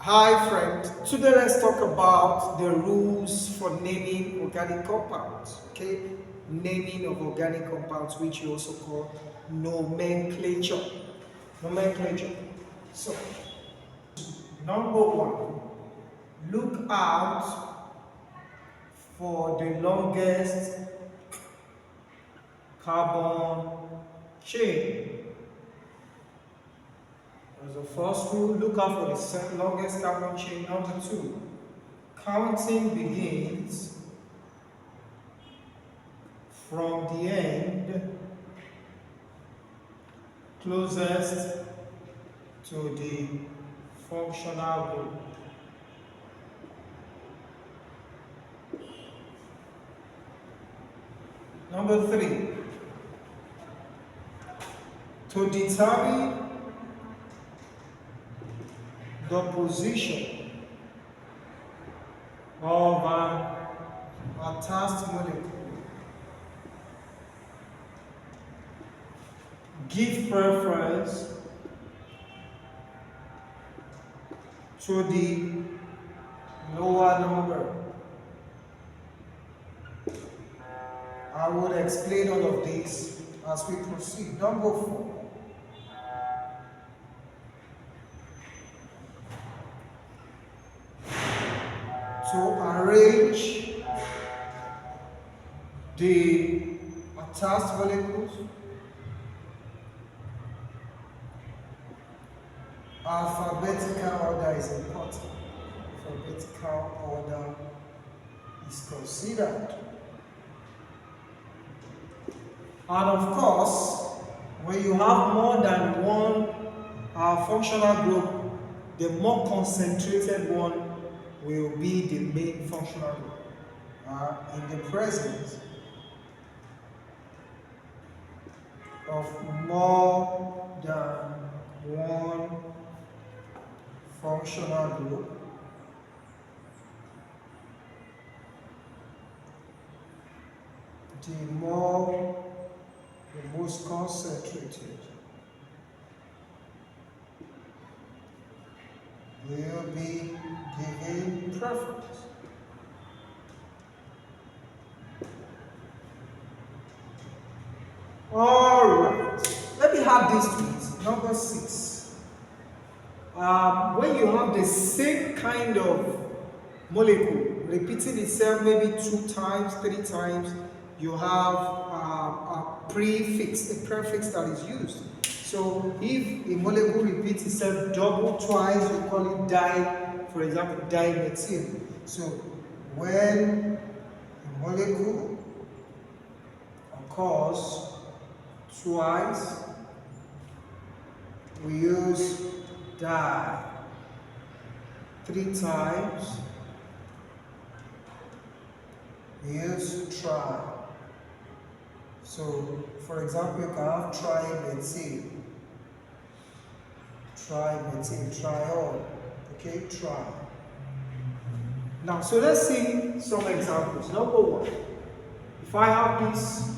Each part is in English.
Hi friend, today let's talk about the rules for naming organic compounds, okay? Naming of organic compounds, which you also call nomenclature. Nomenclature. So, number one, look out for the longest carbon chain. As the first rule, look out for the longest carbon chain. Number two, counting begins from the end closest to the functional group. Number three, to determine the position of an attached molecule, give preference to the lower number. I will explain all of this as we proceed. Number four, to arrange the attached molecules alphabetical order is important. Alphabetical order is considered. And of course, when you have more than one functional group, the more concentrated one will be the main functional group. In the presence of more than one functional group, the most concentrated will be given preference. Alright, let me add this to it. Number six. When you have the same kind of molecule repeating itself maybe 2 times, 3 times, you have a prefix that is used. So if a molecule repeats itself double, twice, we call it for example, dimethyl. So when a molecule occurs twice, we use di. 3 times, we use tri. So, for example, you can have trimethyl, triol, okay, tri. Now, so let's see some examples. Number one, if I have this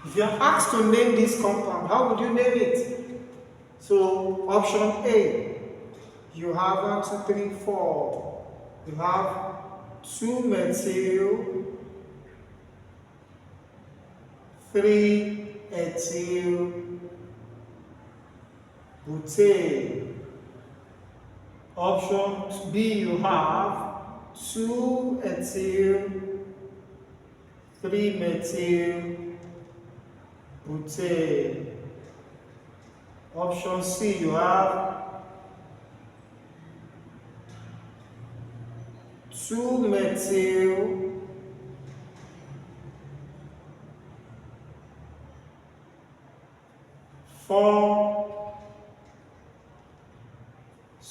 if you are asked to name this compound, how would you name it? So, option A, you have 1, 2, 3, 4. You have 2-methyl, 3-ethyl butane. Option B, you have 2-ethyl, 3-methyl butane. Option C, you have 2-methyl, 4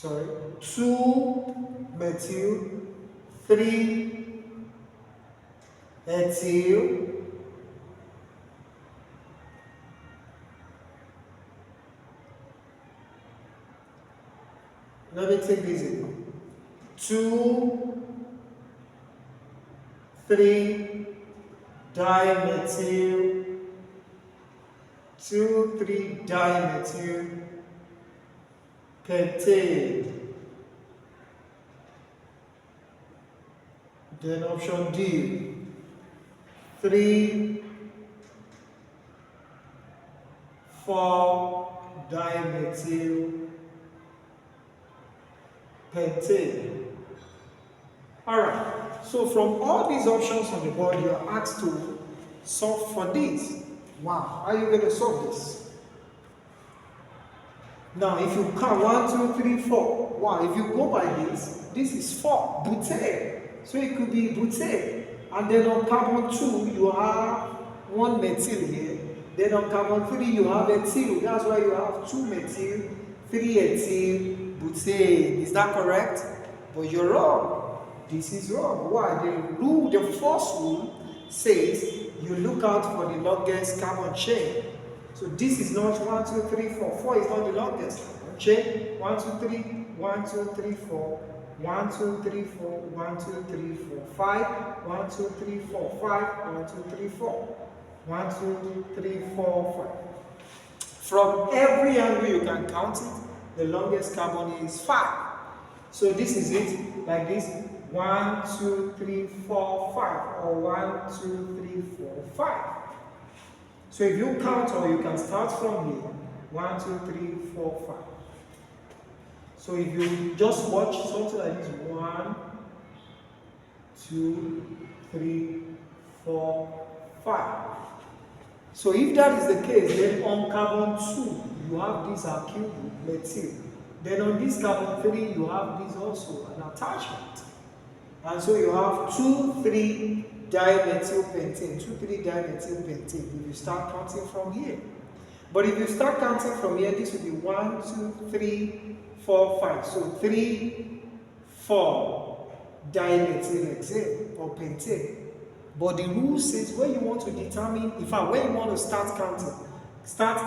2 methyl, 3 ethyl, let me take this again. 2, 3 dimethyl, 2, 3 dimethyl pentane. Then option D, 3, 4 dimethyl pentane. Alright, so from all these options on the board, you are asked to solve for this. Wow, how are you going to solve this? Now, if you count 1, 2, 3, 4, wow, if you go by this is 4, butane. So it could be butane. And then on carbon 2, you have 1 methyl here. Then on carbon 3, you have ethyl. That's why you have 2 methyl, 3 ethyl, butane. Is that correct? But you're wrong. This is wrong. Why? The first rule says you look out for the longest carbon chain. So this is not 1, 2, 3, 4. 4 is not the longest chain. 1, 2, 3, 1, 2, 3, 4. 1, 2, 3, 4, 1, 2, 3, 4, 5, 1, 2, 3, 4, 5, 1, 2, 3, 4, 1, 2, 3, 4, 5. From every angle you can count it, the longest carbon is 5. So this is it, like this, 1, 2, 3, 4, 5, or 1, 2, 3, 4, 5. So if you count, or you can start from here, 1, 2, 3, 4, 5. So if you just watch something like this, 1, 2, 3, 4, 5. So if that is the case, then on carbon 2, you have this alkyl methyl. Then on this carbon 3, you have this also, an attachment. And so you have 2, 3 dimethyl pentane, 2, 3 dimethyl pentane, if you start counting from here. But if you start counting from here, this will be 1, 2, 3, 4, 5. So 3, 4 dimethyl or pentane. But the rule says when you want to determine, in fact, when you want to start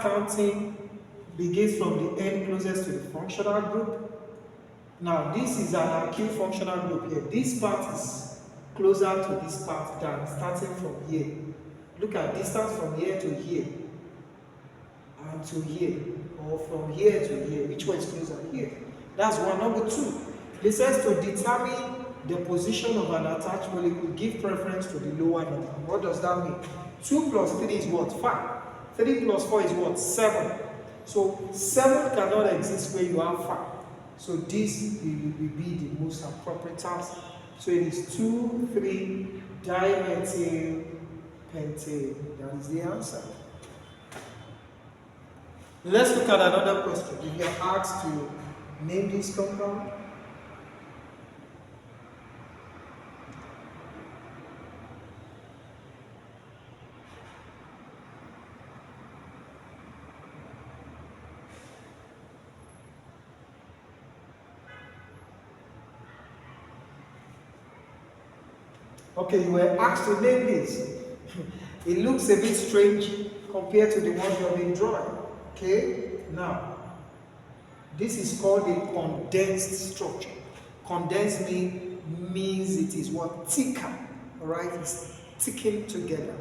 counting begins from the end closest to the functional group. Now, this is an alkyl functional group here. This part is closer to this part than starting from here. Look at distance from here to here and to here, or from here to here. Which one is closer? Here. That's one. Number 2. It says to determine the position of an attached molecule, give preference to the lower number. What does that mean? 2 plus 3 is what? 5. 3 plus 4 is what? 7. So 7 cannot exist where you have 5. So this will be the most appropriate answer. So it is 2, 3 dimethyl pentane. That is the answer. Let's look at another question. If you are asked to name this compound, okay, you were asked to name this. It looks a bit strange compared to the one you have been drawing. Okay, now this is called a condensed structure. Condensed means it is what? Thicker. Alright, it's sticking together.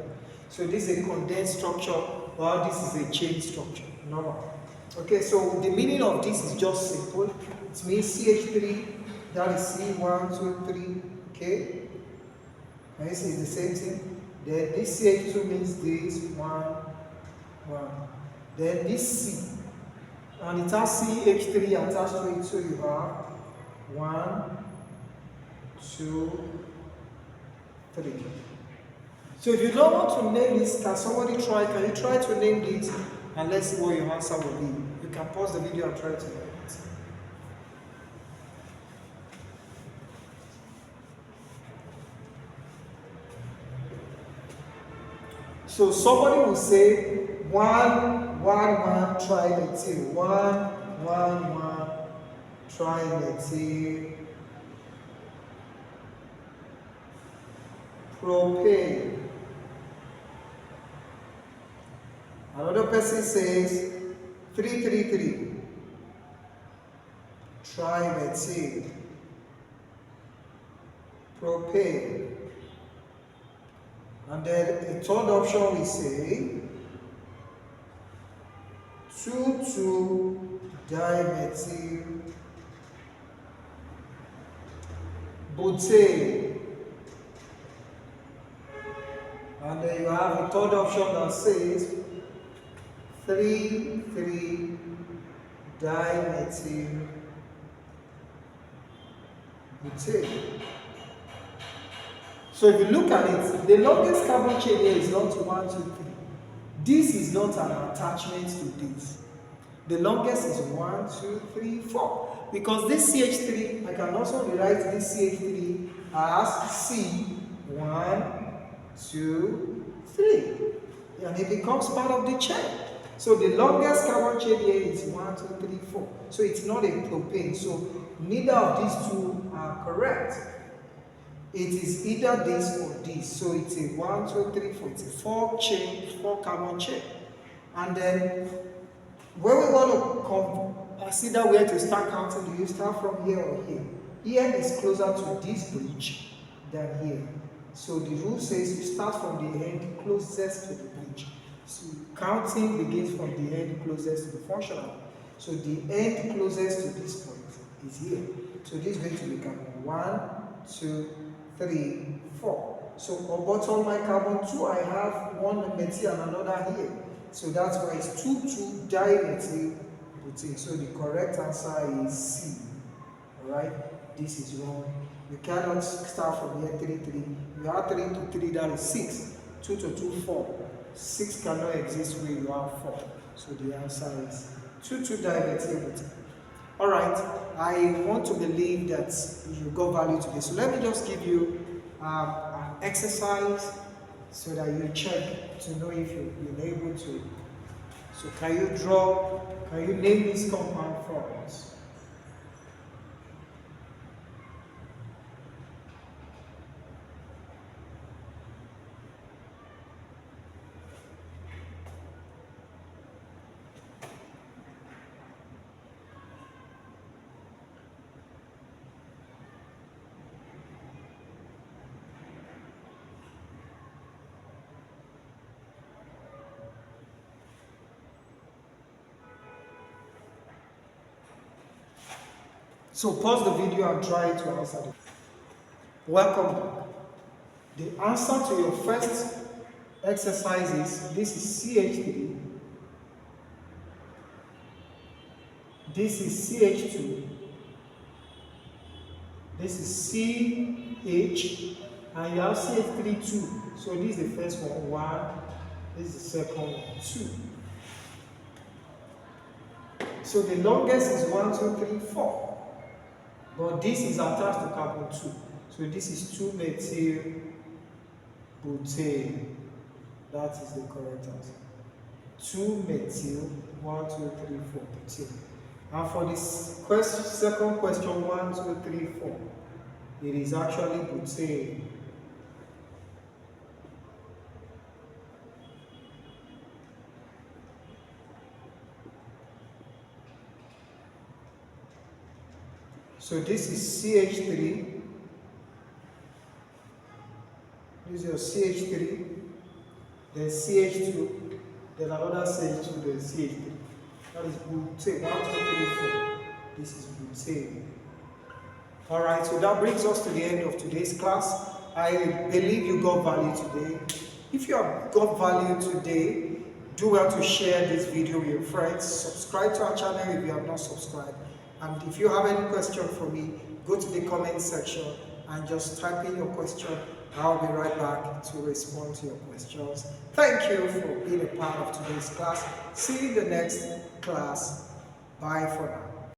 So this is a condensed structure, while this is a chain structure. No. Okay, so the meaning of this is just simple. It means CH3, that is C1, 2, 3. Okay. And this is the same thing. Then this CH2 means this 1, 1. Then this C, and it has CH3 attached to it, so you have 1, 2, 3. So if you don't want to name this, can you try to name this, and let's see what your answer will be. You can pause the video and try to name it. So somebody will say 1, 1, 1 trimethyl, 1, 1, 1 trimethyl propane. Another person says 333 trimethyl propane. And then a third option we say 2,2-dimethyl butane. And then you have a third option that says 3,3-dimethyl butane. So if you look at it, the longest carbon chain here is not 1, 2, 3. This is not an attachment to this. The longest is 1, 2, 3, 4. Because this CH3, I can also rewrite this CH3 as C1, 2, 3. And it becomes part of the chain. So the longest carbon chain here is 1, 2, 3, 4. So it's not a propane. So neither of these two are correct. It is either this or this. So it's a 1, 2, 3, 4. It's a 4 carbon chain. And then when we want to consider where to start counting, do you start from here or here? Here is closer to this bridge than here. So the rule says you start from the end closest to the bridge. So counting begins from the end closest to the functional. So the end closest to this point is here. So this is going to become 1, 2, 3, 4. So but on my carbon 2, I have one methyl and another here. So that's why it's 2,2-dimethyl butane. So the correct answer is C. Alright? This is wrong. You cannot start from here 3, 3. You have 3 to 3, that is 6. 2 to 2, 4. 6 cannot exist where you have 4. So the answer is 2,2-dimethyl butane. Alright, I want to believe that you got value today. So let me just give you an exercise so that you check to know if you've been able to. So can you name this compound for us? So pause the video and try to answer it. Welcome back. The answer to your first exercise is, this is CH3, this is CH2, this is CH, and you have CH3 2. So this is the first one, 1, this is the second one, 2. So the longest is 1, 2, 3, 4. But this is attached to carbon 2. So this is 2-methyl butane. That is the correct answer. 2-methyl, 1, 2, 3, 4 butane. And for this second question, 1, 2, 3, 4, it is actually butane. So this is CH3, this is your CH3, then CH2, then another CH2, then CH3. That is butane, 1, 2, 3, 4. This is butane. Alright, so that brings us to the end of today's class. I believe you got value today. If you have got value today, do well to share this video with your friends. Subscribe to our channel if you have not subscribed. And if you have any question for me, go to the comment section and just type in your question. I'll be right back to respond to your questions. Thank you for being a part of today's class. See you in the next class. Bye for now.